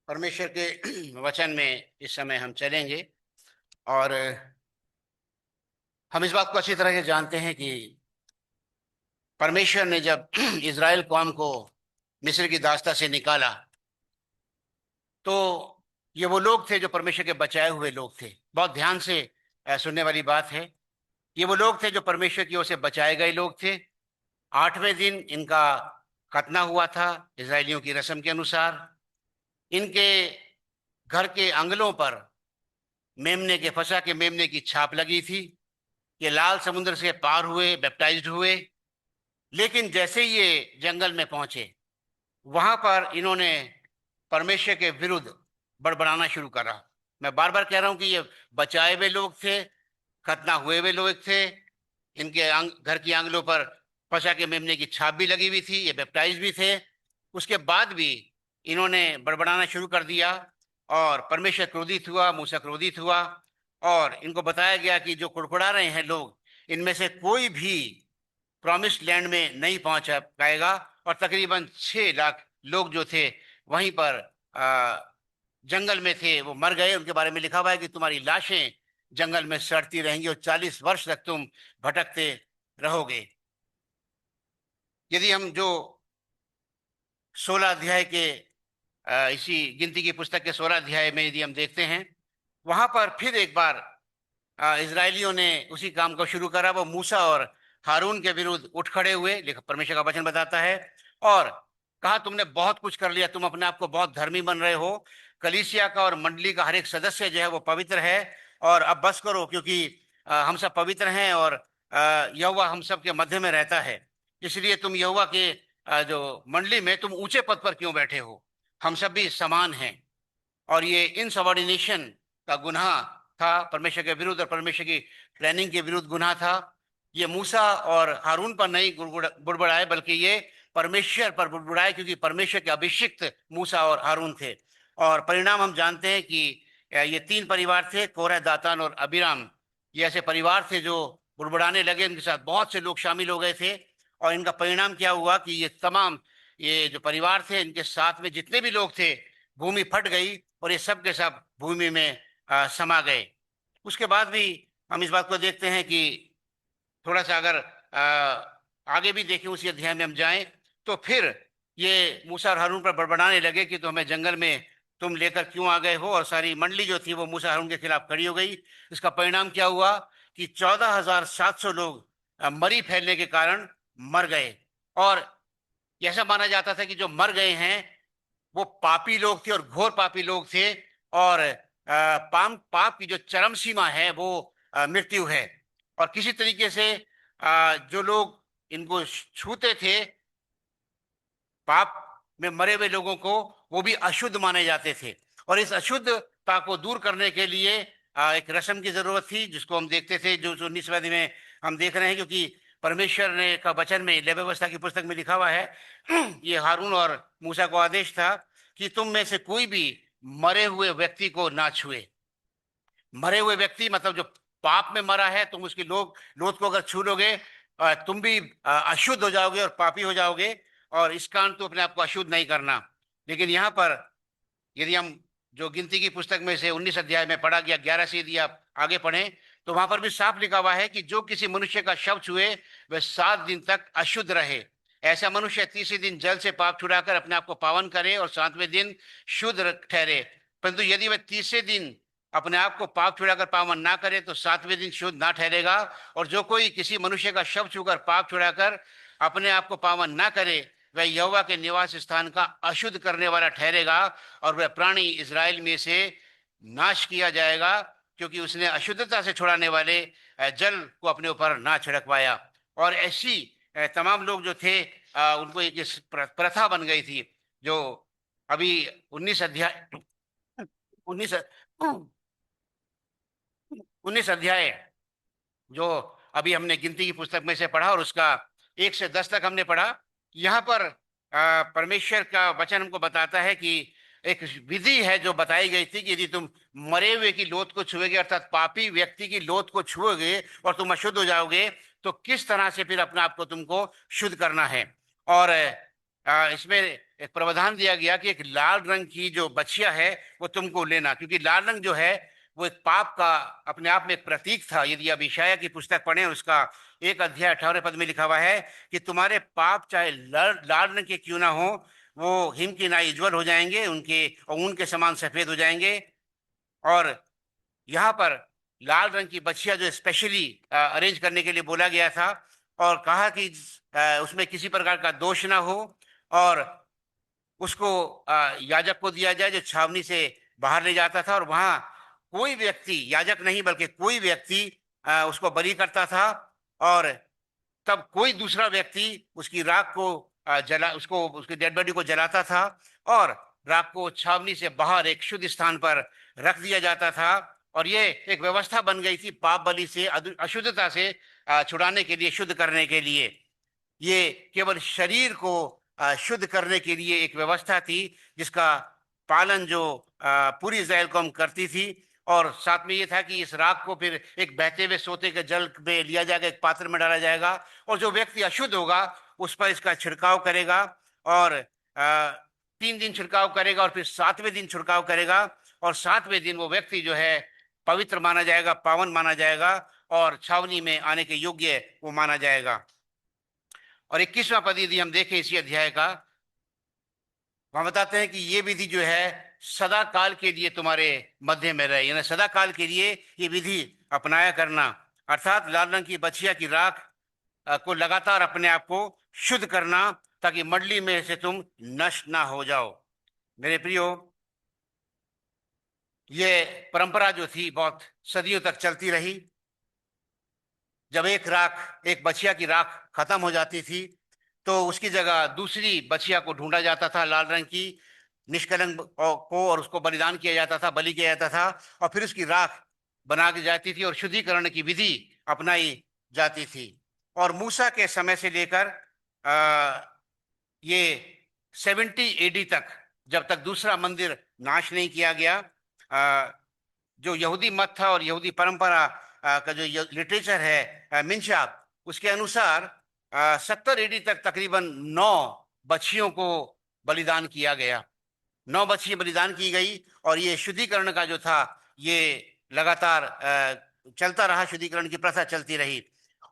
परमेश्वर के वचन में इस समय हम चलेंगे और हम इस बात को अच्छी तरह से जानते हैं कि परमेश्वर ने जब इज़राइल कौम को मिस्र की दास्ता से निकाला तो ये वो लोग थे जो परमेश्वर के बचाए हुए लोग थे। बहुत ध्यान से सुनने वाली बात है। ये वो लोग थे जो परमेश्वर की ओर से बचाए गए लोग थे। 8वें दिन इनका खतना हुआ था इजरायलियों की रस्म के अनुसार। इनके घर के आंगनों पर मेमने के फसा के मेमने की छाप लगी थी। ये लाल समुद्र से पार हुए, बैप्टाइज्ड हुए। लेकिन जैसे ही ये जंगल में पहुंचे वहां पर इन्होंने परमेश्वर के विरुद्ध बड़बड़ाना शुरू करा। मैं बार बार कह रहा हूं कि ये बचाए हुए लोग थे, खतना हुए हुए लोग थे। इनके घर की आंगलों पर फसा के मेमने की छाप भी लगी हुई थी, ये बैप्टाइज भी थे। उसके बाद भी इन्होंने बड़बड़ाना शुरू कर दिया और परमेश्वर क्रोधित हुआ, मूसा क्रोधित हुआ। और इनको बताया गया कि जो कुड़कुड़ा रहे हैं लोग, इनमें से कोई भी प्रॉमिस्ड लैंड में नहीं पहुंच पाएगा। और तकरीबन 6 लाख लोग जो थे वहीं पर जंगल में थे, वो मर गए। उनके बारे में लिखा हुआ है कि तुम्हारी लाशें जंगल में सड़ती रहेंगी और 40 वर्ष तक तुम भटकते रहोगे। यदि हम जो 16 अध्याय के इसी गिनती की पुस्तक के 16 अध्याय में यदि हम देखते हैं, वहां पर फिर एक बार इजरायलियों ने उसी काम को शुरू करा। वो मूसा और हारून के विरुद्ध उठ खड़े हुए, लिखा परमेश्वर का वचन बताता है। और कहा तुमने बहुत कुछ कर लिया, तुम अपने आप को बहुत धर्मी बन रहे हो। कलीसिया का और मंडली का हर एक सदस्य जो है वो पवित्र है। और अब बस करो, क्योंकि हम सब पवित्र हैं और यहोवा हम सब के मध्य में रहता है। इसलिए तुम यहोवा के जो मंडली में तुम ऊंचे पद पर क्यों बैठे हो? हम सब भी समान हैं। और ये इनसबॉर्डिनेशन का गुनाह था परमेश्वर के विरुद्ध, और परमेश्वर की प्लानिंग के विरुद्ध गुनाह था। ये मूसा और हारून पर नहीं बुड़बुड़ाए, बल्कि ये परमेश्वर पर बुड़बुड़ाए, क्योंकि परमेश्वर के अभिषिक्त मूसा और हारून थे। और परिणाम हम जानते हैं कि ये 3 परिवार थे, कोरह, दातान और अबीराम। ये ऐसे परिवार थे जो बुड़बुड़ाने लगे, उनके साथ बहुत से लोग शामिल हो गए थे। और इनका परिणाम क्या हुआ कि ये जो परिवार थे, इनके साथ में जितने भी लोग थे, भूमि फट गई और ये सब के सब भूमि में समा गए। उसके बाद भी हम इस बात को देखते हैं कि थोड़ा सा अगर आगे भी देखें, उसी अध्याय में हम जाएं, तो फिर ये मूसा और हारून पर बड़बड़ाने लगे कि तो हमें जंगल में तुम लेकर क्यों आ गए हो। और सारी मंडली जो थी वो मूसा हारून के खिलाफ खड़ी हो गई। इसका परिणाम क्या हुआ कि 14,700 लोग मरी फैलने के कारण मर गए। और ऐसा माना जाता था कि जो मर गए हैं वो पापी लोग थे, और घोर पापी लोग थे। और पाप की जो चरम सीमा है वो मृत्यु है। और किसी तरीके से जो लोग इनको छूते थे, पाप में मरे हुए लोगों को, वो भी अशुद्ध माने जाते थे। और इस अशुद्धता को दूर करने के लिए एक रस्म की जरूरत थी, जिसको हम देखते थे, जो 19वीं सदी में हम देख रहे हैं। क्योंकि परमेश्वर ने का वचन में, लेवी व्यवस्था की पुस्तक में लिखा हुआ है, ये हारून और मूसा को आदेश था कि तुम में से कोई भी मरे हुए व्यक्ति को ना छुए। मरे हुए व्यक्ति मतलब जो पाप में मरा है, तुम उसकी लोथ को अगर छू लोगे, तुम भी अशुद्ध हो जाओगे और पापी हो जाओगे। और इस कारण तो अपने आप को अशुद्ध नहीं करना। लेकिन यहाँ पर यदि हम जो गिनती की पुस्तक में से 19 अध्याय में पढ़ा गया, 11 से यदि आप आगे पढ़ें, तो वहां पर भी साफ लिखा हुआ है कि जो किसी मनुष्य का शव छुए वह 7 दिन तक अशुद्ध रहे। ऐसा मनुष्य 30वें दिन जल से पाप छुड़ाकर अपने आप को पावन करे और 7वें दिन शुद्ध ठहरे। परंतु यदि वह 30वें दिन अपने आप को पाप छुड़ाकर पावन ना करे तो 7वें दिन शुद्ध ना ठहरेगा। और जो कोई किसी मनुष्य का शव छूकर पाप छुड़ाकर अपने आप को पावन ना करे, वह यहोवा के निवास स्थान का अशुद्ध करने वाला ठहरेगा। और वह प्राणी इज़राइल में से नाश किया जाएगा, क्योंकि उसने अशुद्धता से छुड़ाने वाले जल को अपने ऊपर ना छिड़कवाया। और ऐसी तमाम लोग जो थे, उनको एक प्रथा बन गई थी, जो अभी 19 अध्याय 19 19 अध्याय जो अभी हमने गिनती की पुस्तक में से पढ़ा और उसका 1 से 10 तक हमने पढ़ा। यहाँ पर परमेश्वर का वचन हमको बताता है कि एक विधि है जो बताई गई थी कि यदि तुम मरे हुए की लोथ को छुओगे, अर्थात पापी व्यक्ति की लोथ को छुओगे और तुम अशुद्ध हो जाओगे, तो किस तरह से फिर अपने आप को तुमको शुद्ध करना है। और इसमें एक प्रावधान दिया गया कि एक लाल रंग की जो बछिया है वो तुमको लेना, क्योंकि लाल रंग जो है वो एक पाप का अपने आप में एक प्रतीक था। यदि आप यशायाह की पुस्तक पढ़ें, उसका 1 अध्याय 18 पद में लिखा हुआ है कि तुम्हारे पाप चाहे लाल रंग के क्यों ना हो, वो हिम की नाई उज्जवल हो जाएंगे, उनके और ऊन के समान सफेद हो जाएंगे। और यहाँ पर लाल रंग की बछिया जो स्पेशली अरेंज करने के लिए बोला गया था, और कहा कि उसमें किसी प्रकार का दोष ना हो, और उसको याजक को दिया जाए जो छावनी से बाहर ले जाता था। और वहां कोई व्यक्ति, याजक नहीं बल्कि कोई व्यक्ति उसको बलि करता था, और तब कोई दूसरा व्यक्ति उसकी राख को जला उसको उसकी डेड बॉडी को जलाता था, और राख को छावनी से बाहर एक शुद्ध स्थान पर रख दिया जाता था। और ये एक व्यवस्था बन गई थी पाप बलि से, अशुद्धता से छुड़ाने के लिए, शुद्ध करने के लिए। ये केवल शरीर को शुद्ध करने के लिए एक व्यवस्था थी, जिसका पालन जो पूरी इस्राएल कौम करती थी। और साथ में ये था कि इस राख को फिर एक बहते हुए सोते के जल में लिया जाएगा, एक पात्र में डाला जाएगा, और जो व्यक्ति अशुद्ध होगा उस पर इसका छिड़काव करेगा, और 3 दिन छिड़काव करेगा, और फिर 7वें दिन छिड़काव करेगा, और 7वें दिन वो व्यक्ति जो है पवित्र माना जाएगा, पावन माना जाएगा, और छावनी में आने के योग्य वो माना जाएगा। और 21वां पद यदि हम देखें इसी अध्याय का, वहां बताते हैं कि ये विधि जो है सदा काल के लिए तुम्हारे मध्य में रहे, यानी सदा काल के लिए ये विधि अपनाया करना। अर्थात लाल रंग की बछिया की राख को लगातार अपने आप को शुद्ध करना, ताकि मंडली में से तुम नष्ट ना हो जाओ। मेरे प्रियो, ये परंपरा जो थी बहुत सदियों तक चलती रही। जब एक बछिया की राख खत्म हो जाती थी, तो उसकी जगह दूसरी बछिया को ढूंढा जाता था, लाल रंग की निष्कलंक को, और उसको बलिदान किया जाता था, बलि किया जाता था, और फिर उसकी राख बना दी जाती थी, और शुद्धिकरण की विधि अपनाई जाती थी। और मूसा के समय से लेकर ये 70 एडी तक, जब तक दूसरा मंदिर नाश नहीं किया गया, जो यहूदी मत था और यहूदी परंपरा का जो लिटरेचर है मिन्शाप, उसके अनुसार 70 एडी तक तकरीबन 9 बच्चियों को बलिदान किया गया। 9 बच्चियां बलिदान की गई, और ये शुद्धिकरण का जो था ये लगातार चलता रहा, शुद्धिकरण की प्रथा चलती रही।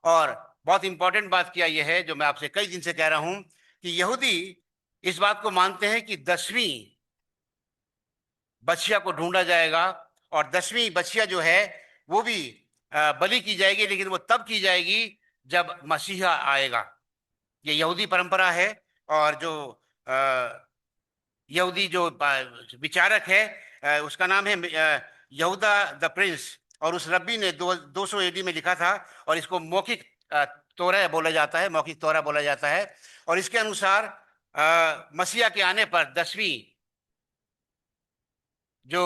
और बहुत इंपॉर्टेंट बात क्या यह है, जो मैं आपसे कई दिन से कह रहा हूं, कि यहूदी इस बात को मानते हैं कि 10वीं बछिया को ढूंढा जाएगा, और 10वीं बछिया जो है वो भी बलि की जाएगी, लेकिन वो तब की जाएगी जब मसीहा आएगा। ये यहूदी परंपरा है। और जो यहूदी जो विचारक है, उसका नाम है यहूदा द प्रिंस, और उस रब्बी ने 200 एडी में लिखा था, और इसको मौखिक तोरा बोला जाता है, मौखिक तोरा बोला जाता है। और इसके अनुसार मसीहा के आने पर 10वीं जो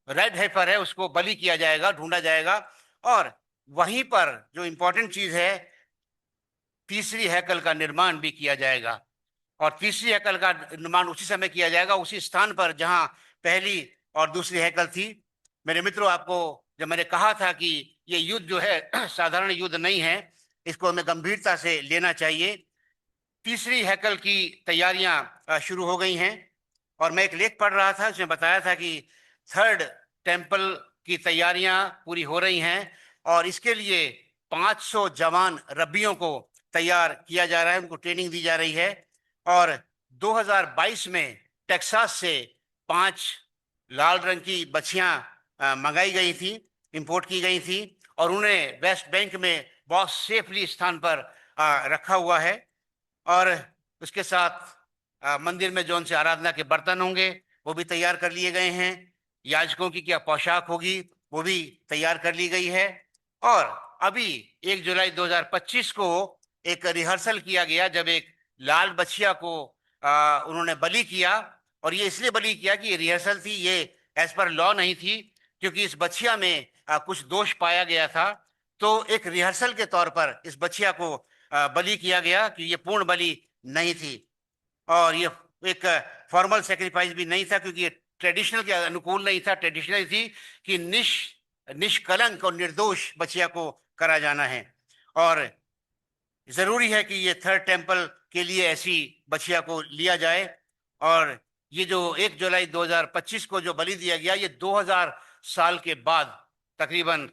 रेड हेफर है उसको बलि किया जाएगा, ढूंढा जाएगा। और वहीं पर जो इंपॉर्टेंट चीज है, तीसरी हैकल का निर्माण भी किया जाएगा। और तीसरी हैकल का निर्माण उसी समय किया जाएगा, उसी स्थान पर जहां पहली और दूसरी हैकल थी। मेरे मित्रों, आपको जब मैंने कहा था कि ये युद्ध जो है साधारण युद्ध नहीं है, इसको हमें गंभीरता से लेना चाहिए। तीसरी हैकल की तैयारियां शुरू हो गई हैं, और मैं एक लेख पढ़ रहा था, उसमें बताया था कि 3rd टेम्पल की तैयारियां पूरी हो रही हैं, और इसके लिए 500 जवान रब्बियों को तैयार किया जा रहा है, उनको ट्रेनिंग दी जा रही है। और 2022 में टेक्सास से 5 लाल रंग की बछियां मंगाई गई थी, इंपोर्ट की गई थी, और उन्हें वेस्ट बैंक में बहुत सेफली स्थान पर रखा हुआ है। और उसके साथ मंदिर में जो उनसे आराधना के बर्तन होंगे वो भी तैयार कर लिए गए हैं। याजकों की क्या पोशाक होगी वो भी तैयार कर ली गई है। और अभी 1 जुलाई 2025 को एक रिहर्सल किया गया, जब एक लाल बछिया को उन्होंने बलि किया। और ये इसलिए बलि किया कि ये रिहर्सल थी, ये एज पर लॉ नहीं थी, क्योंकि इस बछिया में कुछ दोष पाया गया था। तो एक रिहर्सल के तौर पर इस बछिया को बलि किया गया, कि ये पूर्ण बलि नहीं थी, और ये एक फॉर्मल सेक्रीफाइस भी नहीं था, क्योंकि ये ट्रेडिशनल के अनुकूल नहीं था। ट्रेडिशनल थी कि निष्कलंक और निर्दोष बछिया को करा जाना है। और जरूरी है कि ये 3rd टेम्पल के लिए ऐसी बछिया को लिया जाए। और ये जो 1 जुलाई 2025 को जो बलि दिया गया, ये 2000 साल के बाद तकरीबन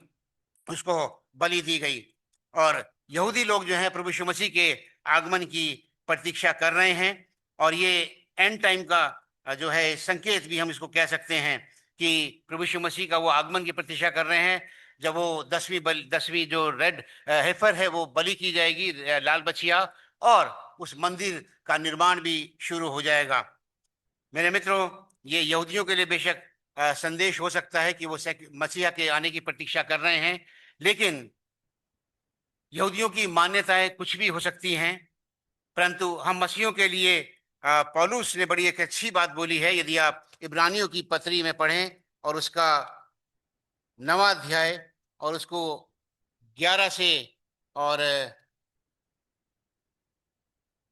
उसको बलि दी गई। और यहूदी लोग जो हैं प्रभु यीशु मसीह के आगमन की प्रतीक्षा कर रहे हैं। और ये एंड टाइम का जो है संकेत भी हम इसको कह सकते हैं कि प्रभु यीशु मसीह का वो आगमन की प्रतीक्षा कर रहे हैं, जब वो 10वीं जो रेड हेफर है वो बलि की जाएगी, लाल बछिया, और उस मंदिर का निर्माण भी शुरू हो जाएगा। मेरे मित्रों, ये यहूदियों के लिए बेशक संदेश हो सकता है कि वो मसीहा के आने की प्रतीक्षा कर रहे हैं, लेकिन यहूदियों की मान्यताएं कुछ भी हो सकती हैं। परंतु हम मसीहियों के लिए पौलुस ने बड़ी एक अच्छी बात बोली है। यदि आप इब्रानियों की पत्री में पढ़ें और उसका 9वां अध्याय और उसको 11 से, और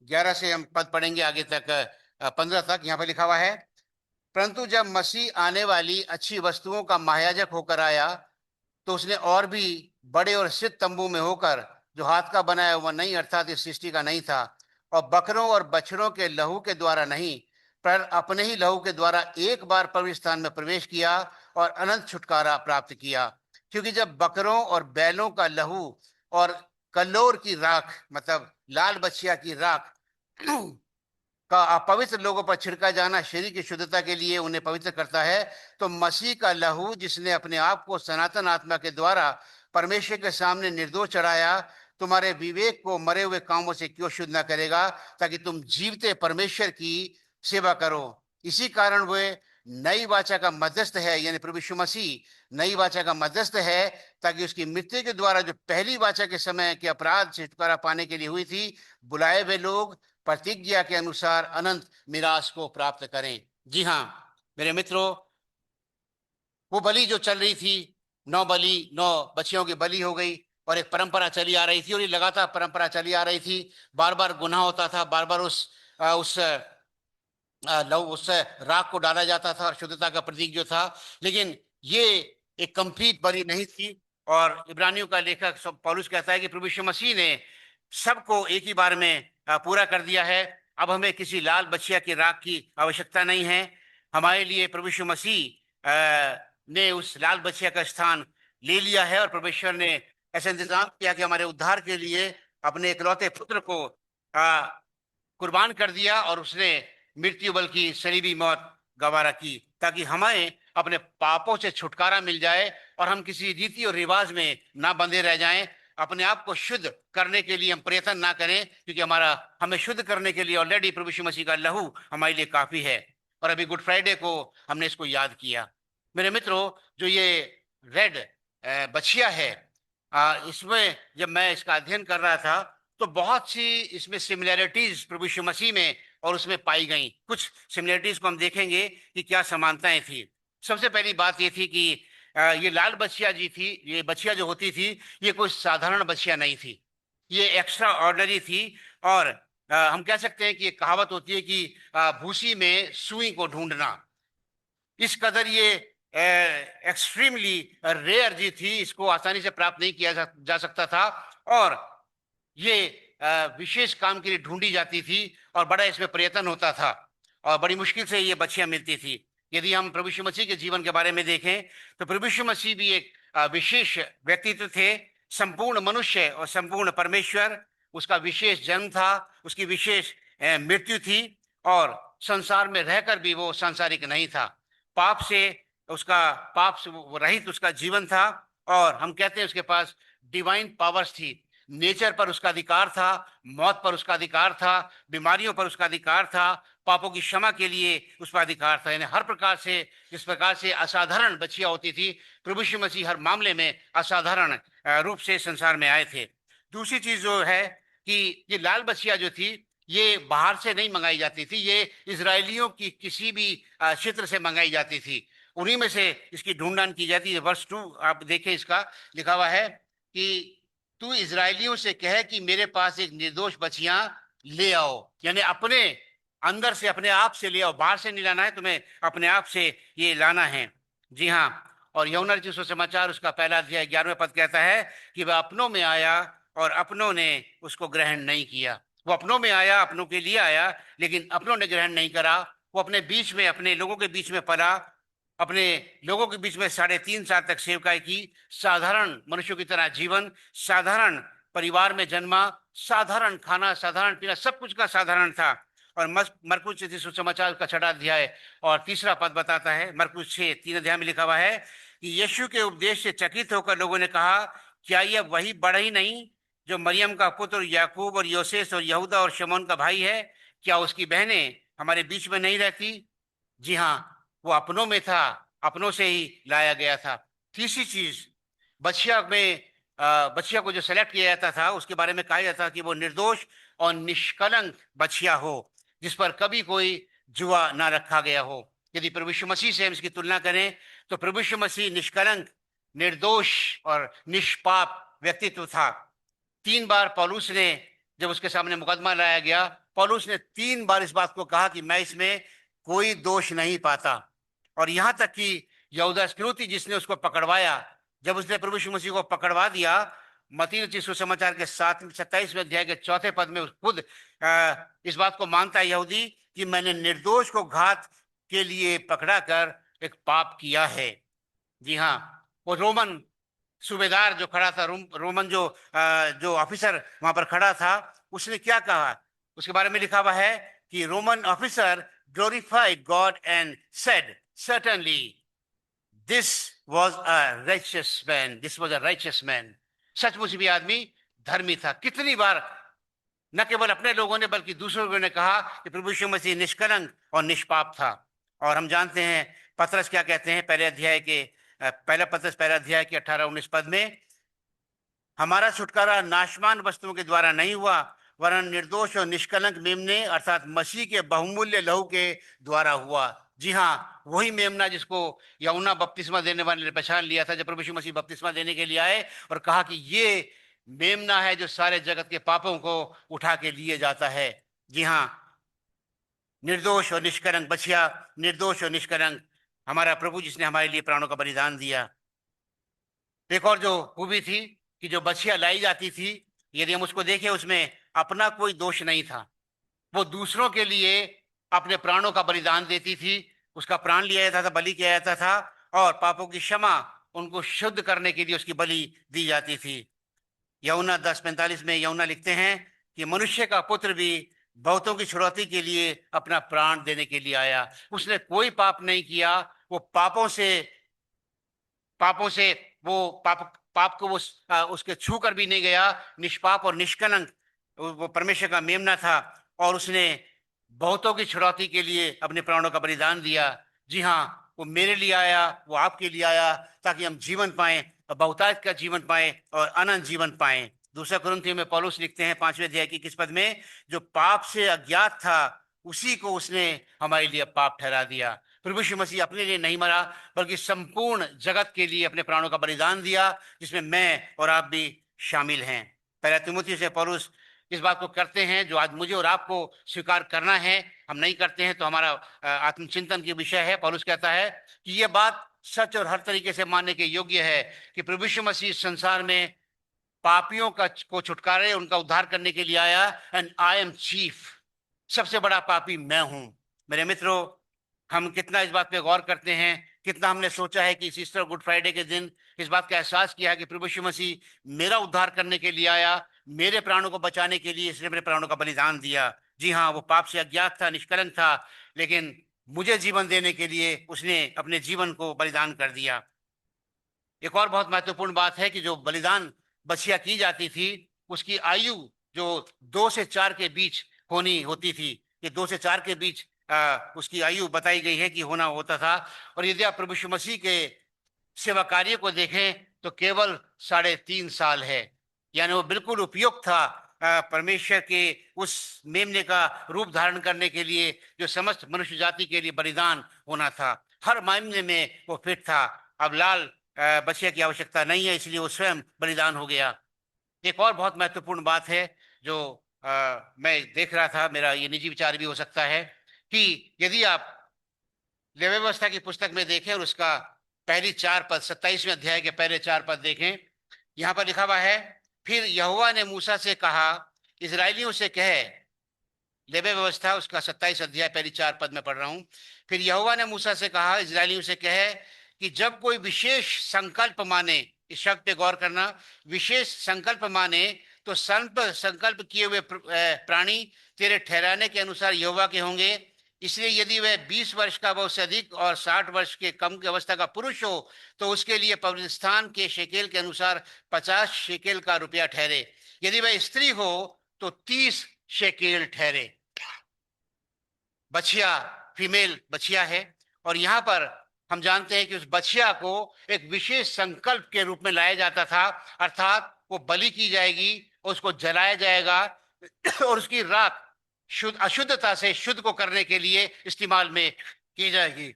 11 से हम पद पढ़ेंगे आगे तक, 15 तक। यहाँ पर लिखा हुआ है, परंतु जब मसीह आने वाली अच्छी वस्तुओं का महायाजक होकर आया, तो उसने और भी बड़े और सिद्ध तंबू में होकर, जो हाथ का बनाया हुआ नहीं अर्थात इस सृष्टि का नहीं था, और बकरों और बछड़ों के लहू के द्वारा नहीं, पर अपने ही लहू के द्वारा एक बार पवित्र स्थान में प्रवेश किया और अनंत छुटकारा प्राप्त किया। क्योंकि जब बकरों और बैलों का लहू और कल्लोर की राख, मतलब लाल बछिया की राख का अपवित्र लोगों पर छिड़का जाना शरीर की शुद्धता के लिए उन्हें पवित्र करता है, तो मसीह का लहू, जिसने अपने आप को सनातन आत्मा के द्वारा परमेश्वर के सामने निर्दोष चढ़ाया, तुम्हारे विवेक को मरे हुए कामों से क्यों शुद्ध न करेगा, ताकि तुम जीवते परमेश्वर की सेवा करो। इसी कारण वे नई वाचा का मध्यस्थ है, यानी प्रभु यीशु मसीह नई वाचा का मध्यस्थ है, ताकि उसकी मृत्यु के द्वारा जो पहली वाचा के समय के अपराध से छुटकारा पाने के लिए हुई थी, बुलाए हुए लोग प्रतिज्ञा के अनुसार अनंत मिरास को प्राप्त करें। जी हाँ मेरे मित्रों, वो बलि जो चल रही थी, 9 बछियों की बलि हो गई, और एक परंपरा चली आ रही थी, और ये लगातार परंपरा चली आ रही थी। बार बार गुनाह होता था, बार बार उस राख को डाला जाता था, और शुद्धता का प्रतीक जो था। लेकिन ये एक कंप्लीट बलि नहीं थी। और इब्रानियों का लेखक पौलुस कहता है कि प्रभु यीशु मसीह ने सबको एक ही बार में पूरा कर दिया है। अब हमें किसी लाल बछिया की राख की आवश्यकता नहीं है। हमारे लिए प्रभु यीशु मसीह ने उस लाल बछिया का स्थान ले लिया है, और परमेश्वर ने ऐसा इंतजाम किया कि हमारे उद्धार के लिए अपने इकलौते पुत्र को कुर्बान कर दिया, और उसने मृत्यु बल्कि सलीबी मौत गवारा की, ताकि हमें अपने पापों से छुटकारा मिल जाए और हम किसी रीति और रिवाज में ना बंधे रह जाएं। अपने आप को शुद्ध करने के लिए हम प्रयत्न ना करें, क्योंकि हमें शुद्ध करने के लिए ऑलरेडी प्रभु यीशु मसीह का लहू हमारे लिए काफी है। और अभी गुड फ्राइडे को हमने इसको याद किया। मेरे मित्रों, जो ये रेड बछिया है, इसमें जब मैं इसका अध्ययन कर रहा था, तो बहुत सी इसमें सिमिलैरिटीज प्रभु यीशु मसीह में और उसमें पाई गई। कुछ सिमिलैरिटीज को हम देखेंगे कि क्या समानताएं थी। सबसे पहली बात ये थी कि ये लाल बछिया जी थी, ये बछिया जो होती थी, ये कोई साधारण बछिया नहीं थी, ये एक्स्ट्रा ऑर्डिनरी थी। और हम कह सकते हैं कि ये कहावत होती है कि भूसी में सुई को ढूंढना। इस कदर ये एक्सट्रीमली रेयर जी थी, इसको आसानी से प्राप्त नहीं किया जा सकता था, और ये विशेष काम के लिए ढूंढी जाती थी, और बड़ा इसमें प्रयत्न होता था, और बड़ी मुश्किल से ये बछियां मिलती थी। यदि हम प्रभु यीशु मसीह के जीवन के बारे में देखें, तो प्रभु यीशु मसीह भी एक विशेष व्यक्तित्व थे, संपूर्ण मनुष्य और संपूर्ण परमेश्वर। उसका विशेष जन्म था, उसकी विशेष मृत्यु थी, और संसार में रहकर भी वो सांसारिक नहीं था। पाप से वो रहित उसका जीवन था, और हम कहते हैं उसके पास डिवाइन पावर्स थी। नेचर पर उसका अधिकार था, मौत पर उसका अधिकार था, बीमारियों पर उसका अधिकार था, पापों की क्षमा के लिए उस पर अधिकार था। यानी हर प्रकार से, जिस प्रकार से असाधारण बछिया होती थी, प्रभु यीशु मसीह हर मामले में असाधारण रूप से संसार में आए थे। दूसरी चीज जो है कि ये लाल बछिया जो थी, ये बाहर से नहीं मंगाई जाती थी, ये इजरायलियों की किसी भी क्षेत्र से मंगाई जाती थी। उन्हीं में से इसकी ढूंढान की जाती है। वर्ष 2 आप देखें, इसका लिखा हुआ है कि तू इजरायलियों से कहे कि मेरे पास एक निर्दोष बछिया ले आओ। यानी अपने अंदर से, अपने आप से ले आओ, बाहर से नहीं लाना है तुम्हें, अपने आप से ये लाना है। जी हाँ। और यूहन्ना रचित सुसमाचार उसका 1 अध्याय 11वें पद कहता है कि वह अपनों में आया और अपनों ने उसको ग्रहण नहीं किया। वो अपनों में आया, अपनों के लिए आया, लेकिन अपनों ने ग्रहण नहीं करा। वो अपने बीच में, अपने लोगों के बीच में पला, अपने लोगों के बीच में 3.5 साल तक सेवकाई की, साधारण मनुष्यों की तरह जीवन, साधारण परिवार में जन्मा, साधारण खाना, साधारण पीना, सब कुछ का साधारण था। और मरकुस सुसमाचार का 6 अध्याय और 3 पद बताता है, मरकुस 6:3 में लिखा हुआ है कि यीशु के उपदेश से चकित होकर लोगों ने कहा, क्या यह वही बड़ा ही नहीं जो मरियम का पुत्र याकूब और योसेस और यहूदा और शमौन का भाई है? क्या उसकी बहनें हमारे बीच में नहीं रहती? जी हाँ, वो अपनों में था, अपनों से ही लाया गया था। तीसरी चीज, बछिया में बछिया को जो सेलेक्ट किया जाता था उसके बारे में कहा जाता था कि वो निर्दोष और निष्कलंक बछिया हो, जिस पर कभी कोई जुआ ना रखा गया हो। यदि प्रभु यीशु मसीह से हम इसकी तुलना करें तो प्रभु यीशु मसीह निष्कलंक, निर्दोष और निष्पाप व्यक्तित्व था। 3 बार पौलुस ने, जब उसके सामने मुकदमा लाया गया, पौलुस ने 3 बार इस बात को कहा कि मैं इसमें कोई दोष नहीं पाता। और यहां तक कि यहूदा इस्करियोती जिसने उसको पकड़वाया, जब उसने प्रभु यीशु मसीह को पकड़वा दिया, मत्ती रचित सुसमाचार के 27वें अध्याय के 4 पद में खुद इस बात को मानता है यहूदी कि मैंने निर्दोष को घात के लिए पकड़ा कर एक पाप किया है। जी हाँ, वो रोमन सूबेदार जो खड़ा था, रोमन जो ऑफिसर वहां पर खड़ा था, उसने क्या कहा? उसके बारे में लिखा हुआ है कि Roman officer glorified God and said, certainly this was a righteous man. सचमुच भी आदमी धर्मी था। कितनी बार न केवल अपने लोगों ने बल्कि दूसरों लोगों ने कहा कि प्रभु यीशु मसीह निष्कलंक और निष्पाप था। और हम जानते हैं पतरस क्या कहते हैं, पहला पतरस 1 अध्याय के 18-19 पद में, हमारा छुटकारा नाशवान वस्तुओं के द्वारा नहीं हुआ, वरन निर्दोष और निष्कलंक मेमने अर्थात मसीह के बहुमूल्य लहू के द्वारा हुआ। जी हाँ, वही मेमना जिसको यूहन्ना बपतिस्मा देने वाले ने पहचान लिया था जब प्रभु यीशु मसीह बपतिस्मा देने के लिए आए और कहा कि ये मेमना है जो सारे जगत के पापों को उठा के लिए जाता है। जी हाँ, निर्दोष और निष्कलंक बछिया, निर्दोष और निष्कलंक हमारा प्रभु जिसने हमारे लिए प्राणों का बलिदान दिया। एक और जो खूबी थी कि जो बछिया लाई जाती थी, यदि हम उसको देखें, उसमें अपना कोई दोष नहीं था। वो दूसरों के लिए अपने प्राणों का बलिदान देती थी, उसका प्राण लिया जाता था, बलि किया जाता था, और पापों की क्षमा, उनको शुद्ध करने के लिए उसकी बलि दी जाती थी। यूहन्ना 10:45 में यूहन्ना लिखते हैं कि मनुष्य का पुत्र भी बहुतों की छुड़ौती के लिए अपना प्राण देने के लिए आया। उसने कोई पाप नहीं किया, वो पापों से वो पाप को वो उसके छू कर भी नहीं गया, निष्पाप और निष्कलंक वो परमेश्वर का मेमना था, और उसने बहुतों की छुड़ौती के लिए अपने प्राणों का बलिदान दिया। जी हाँ, वो मेरे लिए आया, वो आपके लिए आया, ताकि हम जीवन पाएं, बहुतायत का जीवन पाएं और अनंत जीवन पाएं। 2 कुरिन्थियों में पौलुस लिखते हैं 5वें अध्याय की 21 पद में, जो पाप से अज्ञात था उसी को उसने हमारे लिए पाप ठहरा दिया। प्रभु यीशु मसीह अपने लिए नहीं मरा बल्कि संपूर्ण जगत के लिए अपने प्राणों का बलिदान दिया, जिसमें मैं और आप भी शामिल हैं। पहला तीमुथियुस से पौलुस इस बात को करते हैं जो आज मुझे और आपको स्वीकार करना है। हम नहीं करते हैं तो हमारा आत्मचिंतन की विषय है। पौलुस कहता है कि यह बात सच और हर तरीके से मानने के योग्य है कि प्रभु यीशु मसीह संसार में पापियों को छुटकारे, उनका उद्धार करने के लिए आया। एंड आई एम चीफ, सबसे बड़ा पापी मैं हूं। मेरे मित्रों, हम कितना इस बात पे गौर करते हैं, कितना हमने सोचा है कि इस ईस्टर गुड फ्राइडे के दिन इस बात का एहसास किया है कि प्रभु यीशु मसीह मेरा उद्धार करने के लिए आया, मेरे प्राणों को बचाने के लिए इसने अपने प्राणों का बलिदान दिया। जी हाँ, वो पाप से अज्ञात था, निष्कलंक था, लेकिन मुझे जीवन देने के लिए उसने अपने जीवन को बलिदान कर दिया। एक और बहुत महत्वपूर्ण बात है कि जो बलिदान बछिया की जाती थी, उसकी आयु जो 2 से 4 के बीच होनी होती थी, ये 2 से 4 के बीच उसकी आयु बताई गई है कि होना होता था। और यदि आप प्रभु यीशु मसीह के सेवा कार्य को देखें तो केवल 3.5 साल है, यानी वो बिल्कुल उपयुक्त था परमेश्वर के उस मेमने का रूप धारण करने के लिए जो समस्त मनुष्य जाति के लिए बलिदान होना था। हर मायने में वो फिट था। अब लाल बछिया की आवश्यकता नहीं है, इसलिए वो स्वयं बलिदान हो गया। एक और बहुत महत्वपूर्ण बात है जो मैं देख रहा था, मेरा ये निजी विचार भी हो सकता है, कि यदि आप लेवी व्यवस्था की पुस्तक में देखें और उसका पहली 4 पद, 27वें अध्याय के पहले 4 पद देखें, यहां पर लिखा हुआ है, फिर यहोवा ने मूसा से कहा, इजरायलियों से कहे लेबे व्यवस्था उसका 27 अध्याय पहली 4 पद में पढ़ रहा हूं। फिर यहोवा ने मूसा से कहा, इस्राएलियों से कहे कि जब कोई विशेष संकल्प माने, इस शब्द पे गौर करना, विशेष संकल्प माने, तो संकल्प किए हुए प्राणी तेरे ठहराने के अनुसार यहोवा के होंगे। इसलिए यदि वह 20 वर्ष का व उससे अधिक और 60 वर्ष के कम की अवस्था का पुरुष हो, तो उसके लिए पवित्र स्थान के शेकेल के अनुसार 50 शेकेल का रुपया ठहरे। यदि वह स्त्री हो तो 30 शेकेल ठहरे। बछिया फीमेल बछिया है, और यहां पर हम जानते हैं कि उस बछिया को एक विशेष संकल्प के रूप में लाया जाता था, अर्थात वो बलि की जाएगी, उसको जलाया जाएगा और उसकी राख शुद्ध अशुद्धता से शुद्ध को करने के लिए इस्तेमाल में की जाएगी।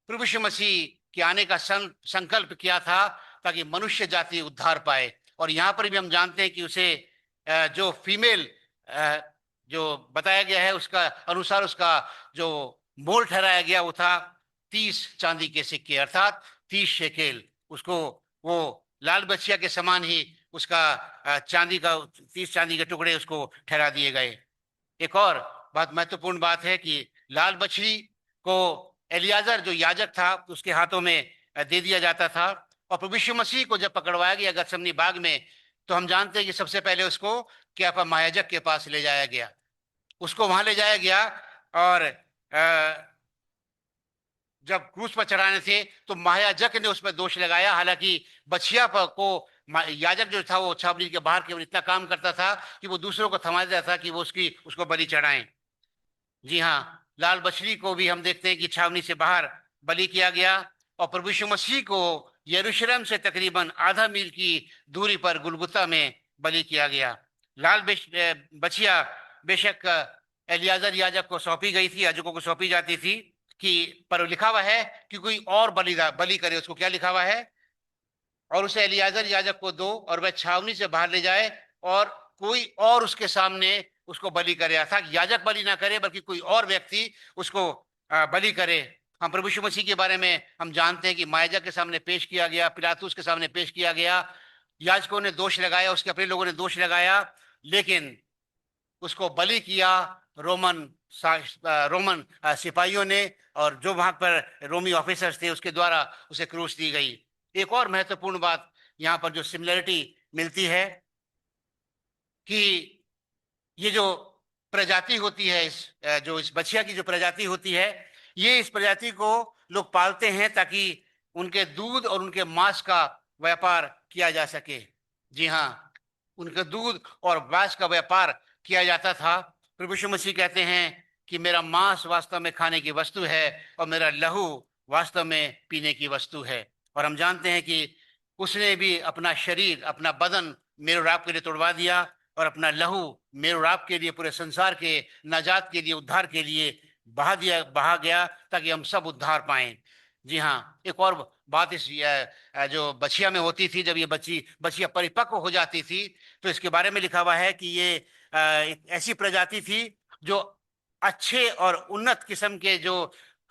प्रभु यीशु मसीह के आने का संकल्प किया था ताकि मनुष्य जाति उद्धार पाए। और यहां पर भी हम जानते हैं कि उसे जो फीमेल जो बताया गया है उसका अनुसार उसका जो मोल ठहराया गया वो था 30 चांदी के सिक्के, अर्थात 30 शेकेल। उसको वो लाल बछिया के समान ही उसका चांदी का 30 चांदी के टुकड़े उसको ठहरा दिए गए। एक और बात महत्वपूर्ण बात है कि लाल बछड़ी को एलियाजर जो याजक था उसके हाथों में दे दिया जाता था। और प्रभु यीशु मसीह को जब पकड़वाया गया गतसमनी बाग में, तो हम जानते हैं कि सबसे पहले उसको क्या महायाजक के पास ले जाया गया, उसको वहां ले जाया गया। और जब क्रूस पर चढ़ाने थे तो महायाजक ने उसमें दोष लगाया। हालांकि बछिया पर को याजक जो था वो छावनी के बाहर केवल इतना काम करता था कि वो दूसरों को थमा देता था कि वो उसको बलि चढ़ाएं। जी हाँ, लाल बछड़ी को भी हम देखते हैं कि छावनी से बाहर बलि किया गया। और प्रभु यीशु मसीह को यरूशलेम से तकरीबन आधा मील की दूरी पर गुलगुता में बलि किया गया। बछिया बेशक एलियाजर याजक को सौंपी गई थी, याजकों को सौंपी जाती थी कि, पर लिखा हुआ है कि कोई और बलि करे। उसको क्या लिखा हुआ है? और उसे एलियाजर याजक को दो और वह छावनी से बाहर ले जाए और कोई और उसके सामने उसको बलि करे, अर्थात याजक बलि ना करे बल्कि कोई और व्यक्ति उसको बलि करे। हम प्रभु यीशु मसीह के बारे में हम जानते हैं कि महायाजक के सामने पेश किया गया, पिलातुस के सामने पेश किया गया। याजकों ने दोष लगाया, उसके अपने लोगों ने दोष लगाया, लेकिन उसको बलि किया रोमन रोमन सिपाहियों ने, और जो वहां पर रोमी ऑफिसर्स थे उसके द्वारा उसे क्रूस दी गई। एक और महत्वपूर्ण बात यहाँ पर जो सिमिलरिटी मिलती है कि ये जो प्रजाति होती है, जो इस बछिया की जो प्रजाति होती है, ये इस प्रजाति को लोग पालते हैं ताकि उनके दूध और उनके मांस का व्यापार किया जा सके। जी हाँ, उनके दूध और मांस का व्यापार किया जाता था। प्रभु यीशु मसीह कहते हैं कि मेरा मांस वास्तव में खाने की वस्तु है और मेरा लहू वास्तव में पीने की वस्तु है। और हम जानते हैं कि उसने भी अपना शरीर, अपना बदन मेरे और आपके लिए तोड़वा दिया और अपना लहू मेरे और आपके लिए, पूरे संसार के नाजात के लिए, उद्धार के लिए बहा गया ताकि हम सब उद्धार पाएं। जी हाँ, एक और बात इस जो बछिया में होती थी, जब ये बछिया परिपक्व हो जाती थी तो इसके बारे में लिखा हुआ है कि ये एक ऐसी प्रजाति थी जो अच्छे और उन्नत किस्म के जो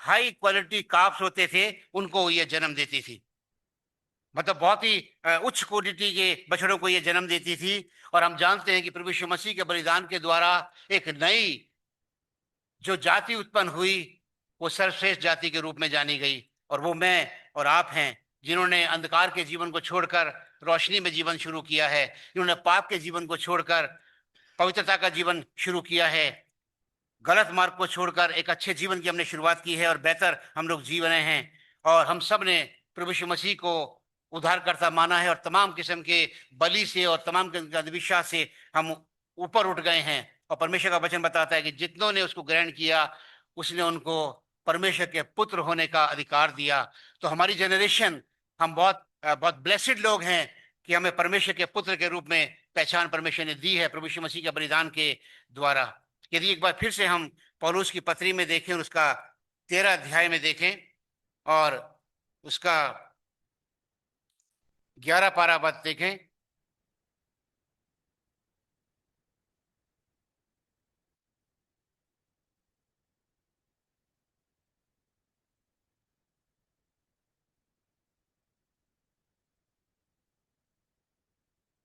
हाई क्वालिटी काफ्स होते थे उनको ये जन्म देती थी। मतलब बहुत ही उच्च क्वालिटी के बछड़ों को ये जन्म देती थी। और हम जानते हैं कि प्रभु यीशु मसीह के बलिदान के द्वारा एक नई जो जाति उत्पन्न हुई वो सर्वश्रेष्ठ जाति के रूप में जानी गई, और वो मैं और आप हैं, जिन्होंने अंधकार के जीवन को छोड़कर रोशनी में जीवन शुरू किया है, जिन्होंने पाप के जीवन को छोड़कर पवित्रता का जीवन शुरू किया है, गलत मार्ग को छोड़कर एक अच्छे जीवन की हमने शुरुआत की है और बेहतर हम लोग जी रहे हैं। और हम सब ने प्रभु यीशु मसीह को उद्धारकर्ता माना है और तमाम किस्म के बलि से और तमाम किस्म के अंधविश्वास से हम ऊपर उठ गए हैं। और परमेश्वर का वचन बताता है कि जितनों ने उसको ग्रहण किया उसने उनको परमेश्वर के पुत्र होने का अधिकार दिया। तो हमारी जनरेशन, हम बहुत ब्लेसिड लोग हैं कि हमें परमेश्वर के पुत्र के रूप में पहचान परमेश्वर ने दी है प्रभु यीशु मसीह के बलिदान के द्वारा। यदि एक बार फिर से हम पौलुस की पत्री में देखें और उसका 13 अध्याय में देखें और उसका 11 पारा पद देखें,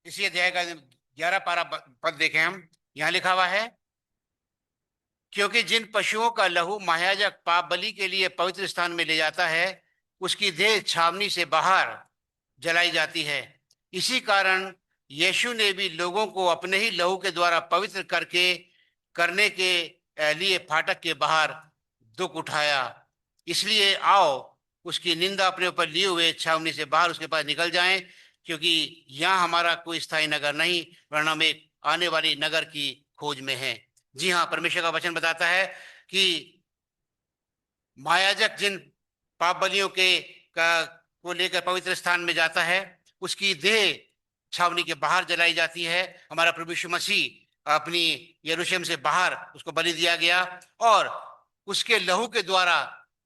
इसी अध्याय का 11 पारा पद देखें हम। यहाँ लिखा हुआ है क्योंकि जिन पशुओं का लहू महायाजक पाप बलि के लिए पवित्र स्थान में ले जाता है, उसकी देह छावनी से बाहर जलाई जाती है। इसी कारण यीशु ने भी लोगों को अपने ही लहू के द्वारा पवित्र करने के लिए फाटक के बाहर दुख उठाया। इसलिए आओ उसकी निंदा अपने ऊपर लिए हुए छावनी से बाहर उसके पास निकल जाएं, क्योंकि यहाँ हमारा कोई स्थायी नगर नहीं, वरना हम एक आने वाली नगर की खोज में हैं। जी हाँ, परमेश्वर का वचन बताता है कि महायाजक जिन पाप बलियों को लेकर पवित्र स्थान में जाता है, उसकी देह छावनी के बाहर जलाई जाती है। हमारा प्रभु यीशु मसीह अपनी यरूशलेम से बाहर उसको बलि दिया गया और उसके लहू के द्वारा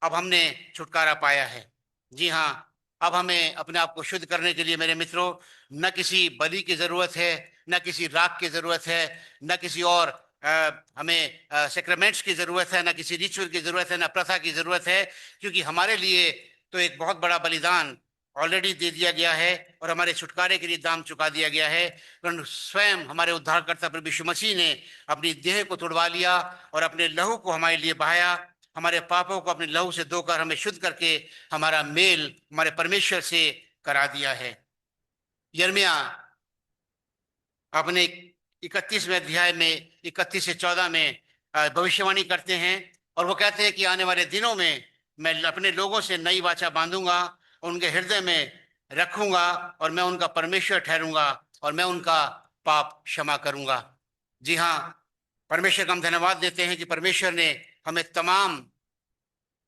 अब हमने छुटकारा पाया है। जी हाँ, अब हमें अपने आप को शुद्ध करने के लिए मेरे मित्रों न किसी बलि की जरूरत है, न किसी राख की जरूरत है, न किसी और हमें सेक्रेमेंट्स की जरूरत है, न किसी रिचुअल की जरूरत है, न प्रथा की जरूरत है, क्योंकि हमारे लिए तो एक बहुत बड़ा बलिदान ऑलरेडी दे दिया गया है और हमारे छुटकारे के लिए दाम चुका दिया गया है। परंतु स्वयं हमारे उद्धारकर्ता प्रभु यीशु मसीह ने अपनी देह को तुड़वा लिया और अपने लहू को हमारे लिए बहाया, हमारे पापों को अपने लहू से धोकर हमें शुद्ध करके हमारा मेल हमारे परमेश्वर से करा दिया है। यिर्मयाह अपने 31वें अध्याय में 31 से 14 में भविष्यवाणी करते हैं और वो कहते हैं कि आने वाले दिनों में मैं अपने लोगों से नई वाचा बांधूंगा, उनके हृदय में रखूंगा और मैं उनका परमेश्वर ठहरूंगा और मैं उनका पाप क्षमा करूंगा। जी हाँ, परमेश्वर का हम धन्यवाद देते हैं कि परमेश्वर ने हमें तमाम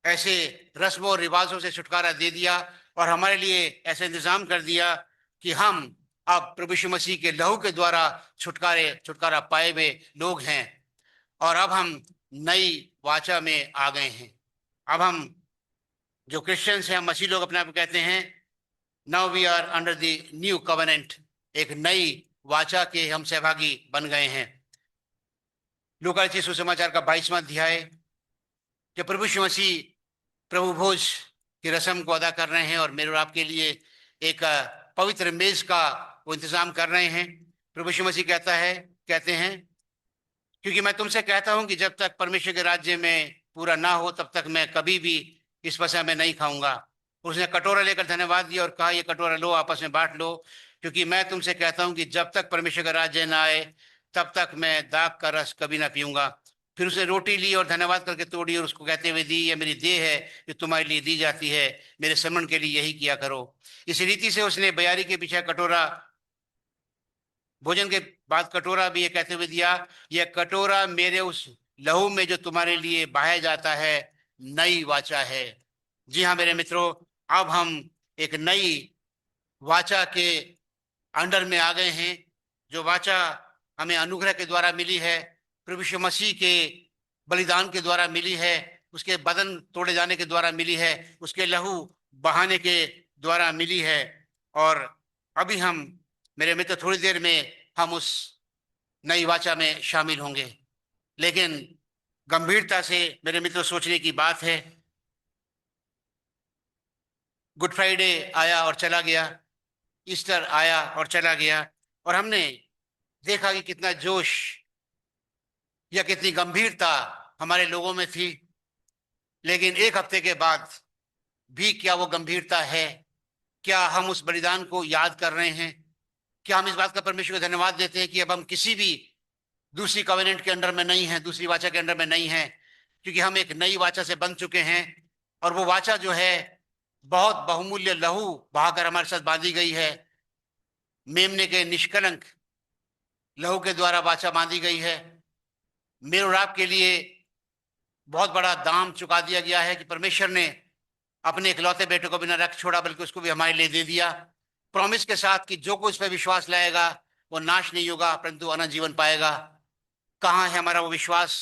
ऐसे रस्मों और रिवाजों से छुटकारा दे दिया और हमारे लिए ऐसा इंतजाम कर दिया कि हम अब प्रभु यीशु मसीह के लहू के द्वारा छुटकारा पाए हुए लोग हैं और अब हम नई वाचा में आ गए हैं। अब हम जो क्रिश्चियंस हैं, हम मसीह लोग अपने आप को कहते हैं, now we are under the new covenant, एक नई वाचा के हम सहभागी बन गए हैं। लूका रचित सुसमाचार का 22वां अध्याय, जब प्रभु यीशु मसीह प्रभु भोज की रस्म को अदा कर रहे हैं और मेरे और आपके लिए एक पवित्र मेज का वो इंतजाम कर रहे हैं, प्रभु यीशु मसीह कहते हैं क्योंकि मैं तुमसे कहता हूं कि जब तक परमेश्वर के राज्य में पूरा ना हो तब तक मैं कभी भी इस फसह में नहीं खाऊंगा। उसने कटोरा लेकर धन्यवाद दिया और कहा, ये कटोरा लो, आपस में बांट लो, क्योंकि मैं तुमसे कहता हूं कि जब तक परमेश्वर का राज्य ना आए तब तक मैं दाख का रस कभी ना पीऊंगा। फिर उसने रोटी ली और धन्यवाद करके तोड़ी और उसको कहते हुए दी, ये मेरी देह है जो तुम्हारे लिए दी जाती है, मेरे स्मरण के लिए यही किया करो। इस रीति से उसने बयारी के पीछे कटोरा, भोजन के बाद कटोरा भी ये कहते हुए दिया, यह कटोरा मेरे उस लहू में जो तुम्हारे लिए बहाया जाता है नई वाचा है। जी हाँ मेरे मित्रों, अब हम एक नई वाचा के अंडर में आ गए हैं। जो वाचा हमें अनुग्रह के द्वारा मिली है, प्रभु यीशु मसीह के बलिदान के द्वारा मिली है, उसके बदन तोड़े जाने के द्वारा मिली है, उसके लहू बहाने के द्वारा मिली है। और अभी हम मेरे मित्र थोड़ी देर में हम उस नई वाचा में शामिल होंगे। लेकिन गंभीरता से मेरे मित्र सोचने की बात है, गुड फ्राइडे आया और चला गया, ईस्टर आया और चला गया, और हमने देखा कि कितना जोश या कितनी गंभीरता हमारे लोगों में थी। लेकिन एक हफ्ते के बाद भी क्या वो गंभीरता है? क्या हम उस बलिदान को याद कर रहे हैं? क्या हम इस बात का परमेश्वर को धन्यवाद देते हैं कि अब हम किसी भी दूसरी कवेनेंट के अंडर में नहीं हैं, दूसरी वाचा के अंडर में नहीं हैं, क्योंकि हम एक नई वाचा से बन चुके हैं। और वो वाचा जो है बहुत बहुमूल्य लहू बहाकर हमारे साथ बांधी गई है। मेमने के निष्कलंक लहू के द्वारा वाचा बांधी गई है। मेरे और आपके लिए बहुत बड़ा दाम चुका दिया गया है कि परमेश्वर ने अपने इकलौते बेटे को बिना रख छोड़ा, बल्कि उसको भी हमारे लिए दे दिया, प्रॉमिस के साथ कि जो कोई उस पर विश्वास लाएगा वो नाश नहीं होगा परंतु अनंत जीवन पाएगा। कहाँ है हमारा वो विश्वास?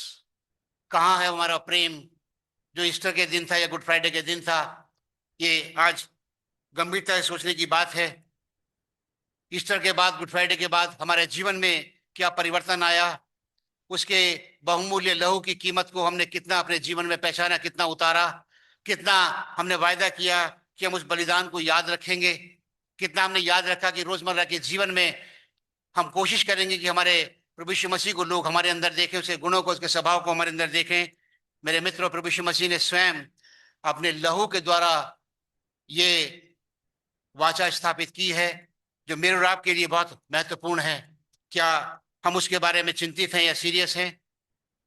कहाँ है हमारा प्रेम जो ईस्टर के दिन था या गुड फ्राइडे के दिन था? ये आज गंभीरता से सोचने की बात है। ईस्टर के बाद, गुड फ्राइडे के बाद हमारे जीवन में क्या परिवर्तन आया? उसके बहुमूल्य लहू की कीमत को हमने कितना अपने जीवन में पहचाना, कितना उतारा, कितना हमने वायदा किया कि हम उस बलिदान को याद रखेंगे, कितना हमने याद रखा कि रोजमर्रा के जीवन में हम कोशिश करेंगे कि हमारे प्रभु यीशु मसीह को लोग हमारे अंदर देखें, उसके गुणों को, उसके स्वभाव को हमारे अंदर देखें। मेरे मित्रों, प्रभु यीशु मसीह ने स्वयं अपने लहू के द्वारा ये वाचा स्थापित की है, जो मेरे और आपके लिए बहुत महत्वपूर्ण है। क्या हम उसके बारे में चिंतित हैं या सीरियस हैं?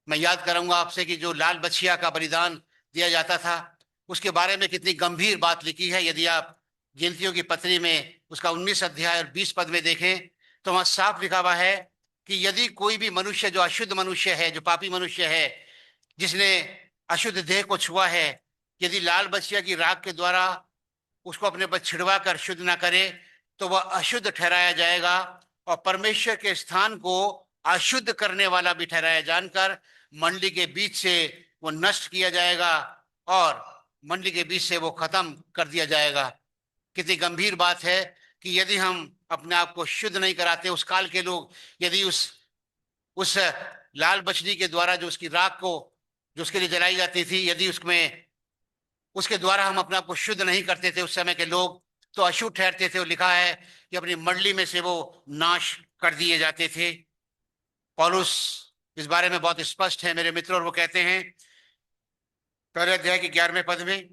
मैं याद करूंगा आपसे कि जो लाल बछिया का बलिदान दिया जाता था, उसके बारे में कितनी गंभीर बात लिखी है। यदि आप गिनतियों की पत्री में उसका 19 अध्याय और 20 पद में देखें तो वहां साफ लिखा हुआ है कि यदि कोई भी मनुष्य जो अशुद्ध मनुष्य है, जो पापी मनुष्य है, जिसने अशुद्ध देह को छुआ है, यदि लाल बछिया की राख के द्वारा उसको अपने पर छिड़वा कर शुद्ध ना करे तो वह अशुद्ध ठहराया जाएगा और परमेश्वर के स्थान को अशुद्ध करने वाला भी ठहराया जानकर मंडली के बीच से वो नष्ट किया जाएगा और मंडली के बीच से वो खत्म कर दिया जाएगा। कितनी गंभीर बात है कि यदि हम अपने आप को शुद्ध नहीं कराते, उस काल के लोग यदि उस लाल बछड़ी के द्वारा जो उसकी राख को जो उसके लिए जलाई जाती थी, यदि उसके द्वारा हम अपने आप को शुद्ध नहीं करते थे उस समय के लोग, तो अशुद्ध ठहरते थे। और लिखा है कि अपनी मंडली में से वो नाश कर दिए जाते थे। पौलुस इस बारे में बहुत स्पष्ट है मेरे मित्रों, और वो कहते हैं पहले अध्याय के 11वें पद में,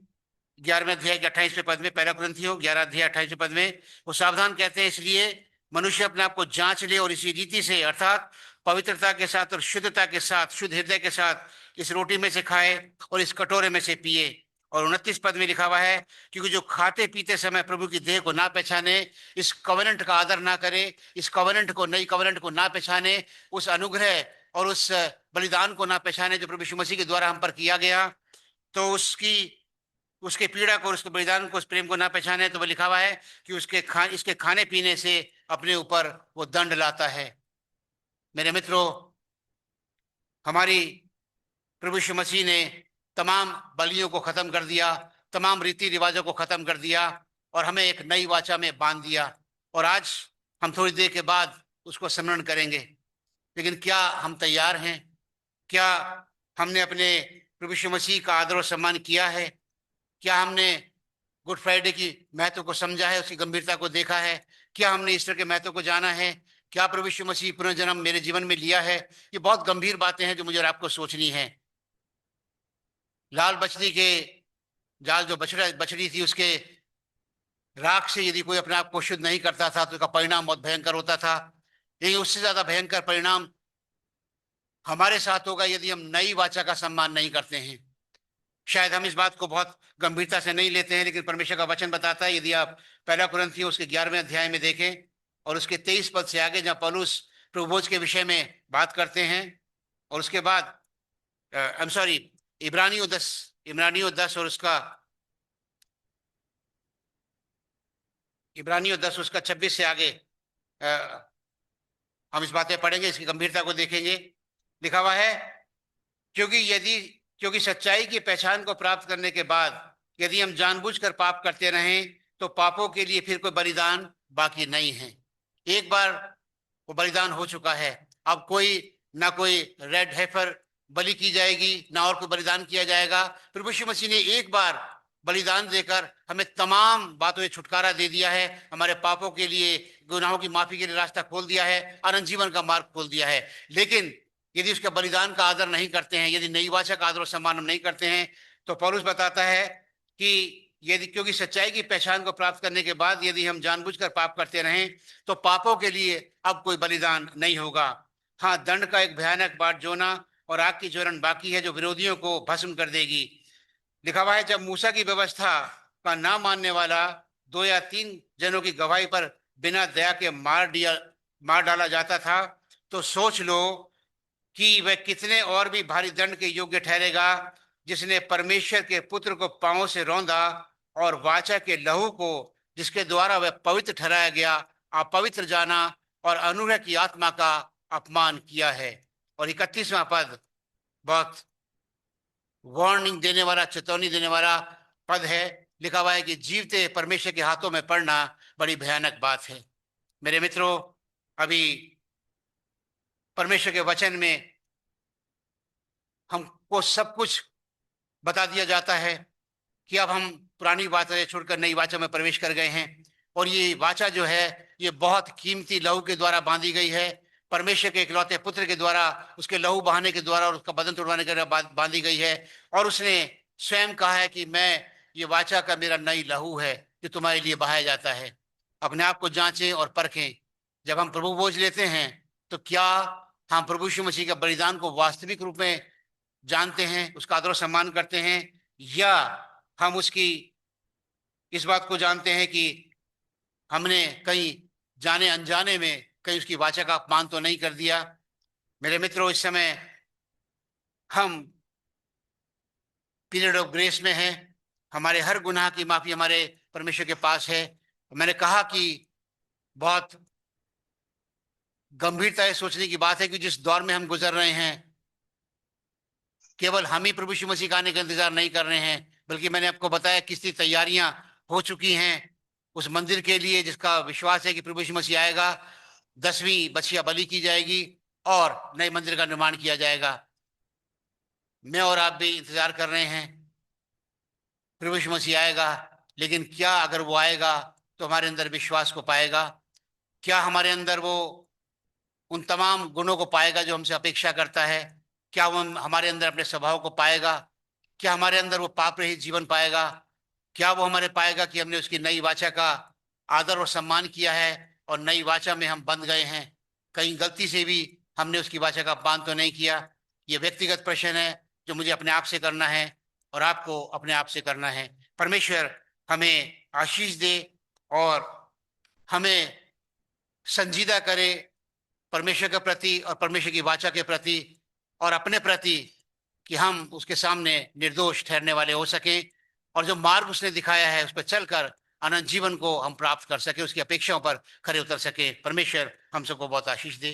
11वें अध्याय के 28वें पद में, पहला कुरिन्थियों 11 अध्याय 28वें पद में वो सावधान कहते हैं, इसलिए मनुष्य अपने आप को जांच ले और इसी रीति से अर्थात पवित्रता के साथ और शुद्धता के साथ, शुद्ध हृदय के साथ इस रोटी में से खाए और इस कटोरे में से पिए। और 29 पद में लिखा हुआ है, क्योंकि जो खाते पीते समय प्रभु की देह को ना पहचाने, इस कवनेंट का आदर ना करे, इस कवनेंट को, नई कवनेंट को ना पहचाने, उस अनुग्रह और उस बलिदान को ना पहचाने जो प्रभु यीशु मसीह के द्वारा हम पर किया गया, तो उसके पीड़ा को, उसके बलिदान को, उस प्रेम को ना पहचाने, तो वो लिखा हुआ है कि इसके खाने पीने से अपने ऊपर वो दंड लाता है। मेरे मित्रों, हमारी प्रभु यीशु मसीह ने तमाम बलियों को खत्म कर दिया, तमाम रीति रिवाजों को खत्म कर दिया और हमें एक नई वाचा में बांध दिया। और आज हम थोड़ी देर के बाद उसको स्मरण करेंगे। लेकिन क्या हम तैयार हैं? क्या हमने अपने प्रभु यीशु मसीह का आदर और सम्मान किया है? क्या हमने गुड फ्राइडे की महत्व को समझा है, उसकी गंभीरता को देखा है? क्या हमने ईस्टर के महत्व को जाना है? क्या प्रभु यीशु मसीह पुनर्जन्म मेरे जीवन में लिया है? ये बहुत गंभीर बातें हैं जो मुझे और आपको सोचनी है। लाल बछड़ी के जाल, जो बछड़ी थी, उसके राख से यदि कोई अपने आप को शुद्ध नहीं करता था तो उसका परिणाम बहुत भयंकर होता था। लेकिन उससे ज्यादा भयंकर परिणाम हमारे साथ होगा यदि हम नई वाचा का सम्मान नहीं करते हैं। शायद हम इस बात को बहुत गंभीरता से नहीं लेते हैं, लेकिन परमेश्वर का वचन बताता है, यदि आप पहला कुरिन्थियों उसके 11वें अध्याय में देखें और उसके 23 पद से आगे, जहां पौलुस प्रभु भोज के विषय में बात करते हैं, और उसके बाद आई एम सॉरी, इब्रानियों 10 और उसका 26 से आगे हम इस बातें पढ़ेंगे, इसकी गंभीरता को देखेंगे। लिखा हुआ है, क्योंकि सच्चाई की पहचान को प्राप्त करने के बाद यदि हम जानबूझकर पाप करते रहें तो पापों के लिए फिर कोई बलिदान बाकी नहीं है। एक बार वो बलिदान हो चुका है, अब कोई रेड हेफर बलि की जाएगी, ना और कोई बलिदान किया जाएगा। प्रभु यीशु मसीह ने एक बार बलिदान देकर हमें तमाम बातों से छुटकारा दे दिया है, हमारे पापों के लिए, गुनाहों की माफी के लिए रास्ता खोल दिया है, अनंत जीवन का मार्ग खोल दिया है। लेकिन यदि उसके बलिदान का आदर नहीं करते हैं, यदि नई वाचा का आदर और सम्मान हम नहीं करते हैं, तो पौलुस बताता है कि क्योंकि सच्चाई की पहचान को प्राप्त करने के बाद यदि हम जानबूझकर पाप करते रहें तो पापों के लिए अब कोई बलिदान नहीं होगा। हाँ, दंड का एक भयानक बाट जोना और आग की ज्वलन बाकी है जो विरोधियों को भस्म कर देगी। लिखा हुआ है, जब मूसा की व्यवस्था का ना मानने वाला 2 या 3 जनों की गवाही पर बिना दया के मार डाला जाता था, तो सोच लो कि वह कितने और भी भारी दंड के योग्य ठहरेगा, जिसने परमेश्वर के पुत्र को पांवों से रौंदा और वाचा के लहू को, जिसके द्वारा वह पवित्र ठहराया गया, अपवित्र जाना और अनुग्रह की आत्मा का अपमान किया है। और 31वां पद बहुत वार्निंग देने वाला, चेतावनी देने वाला पद है। लिखा हुआ है कि जीवते परमेश्वर के हाथों में पड़ना बड़ी भयानक बात है। मेरे मित्रों, अभी परमेश्वर के वचन में हमको सब कुछ बता दिया जाता है कि अब हम पुरानी वाचा छोड़कर नई वाचा में प्रवेश कर गए हैं, और ये वाचा जो है ये बहुत कीमती लहू के द्वारा बांधी गई है। परमेश्वर के इकलौते पुत्र के द्वारा, उसके लहू बहाने के द्वारा और उसका बदन तोड़वाने के द्वारा बांधी गई है। और उसने स्वयं कहा है कि मैं, ये वाचा का मेरा नई लहू है जो तुम्हारे लिए बहाया जाता है। अपने आप को जांचें और परखें। जब हम प्रभु बोझ लेते हैं तो क्या हम प्रभु यीशु मसीह के बलिदान को वास्तविक रूप में जानते हैं, उसका आदर और सम्मान करते हैं, या हम उसकी इस बात को जानते हैं कि हमने कहीं जाने अनजाने में कहीं उसकी वाचा का अपमान तो नहीं कर दिया। मेरे मित्रों, इस समय हम पीरियड ऑफ ग्रेस में हैं। हमारे हर गुनाह की माफी हमारे परमेश्वर के पास है। मैंने कहा कि बहुत गंभीरता से सोचने की बात है कि जिस दौर में हम गुजर रहे हैं, केवल हम ही प्रभु यीशु मसीह के आने का इंतजार नहीं कर रहे हैं, बल्कि मैंने आपको बताया कितनी तैयारियां हो चुकी हैं उस मंदिर के लिए जिसका विश्वास है कि प्रभु यीशु मसीह आएगा। 10वीं बछिया बलि की जाएगी और नए मंदिर का निर्माण किया जाएगा। मैं और आप भी इंतजार कर रहे हैं, प्रभु यीशु मसीह आएगा। लेकिन क्या अगर वो आएगा तो हमारे अंदर विश्वास को पाएगा? क्या हमारे अंदर वो उन तमाम गुणों को पाएगा जो हमसे अपेक्षा करता है? क्या वो हमारे अंदर अपने स्वभाव को पाएगा? क्या हमारे अंदर वो पाप रहित जीवन पाएगा? क्या वो हमारे पाएगा कि हमने उसकी नई वाचा का आदर और सम्मान किया है और नई वाचा में हम बंध गए हैं? कहीं गलती से भी हमने उसकी वाचा का अपमान तो नहीं किया? ये व्यक्तिगत प्रश्न है जो मुझे अपने आप से करना है और आपको अपने आप से करना है। परमेश्वर हमें आशीष दे और हमें संजीदा करे परमेश्वर के प्रति और परमेश्वर की वाचा के प्रति और अपने प्रति, कि हम उसके सामने निर्दोष ठहरने वाले हो सकें और जो मार्ग उसने दिखाया है उस पर चलकर अनंत जीवन को हम प्राप्त कर सके, उसकी अपेक्षाओं पर खरे उतर सके। परमेश्वर हम सबको बहुत आशीष दे।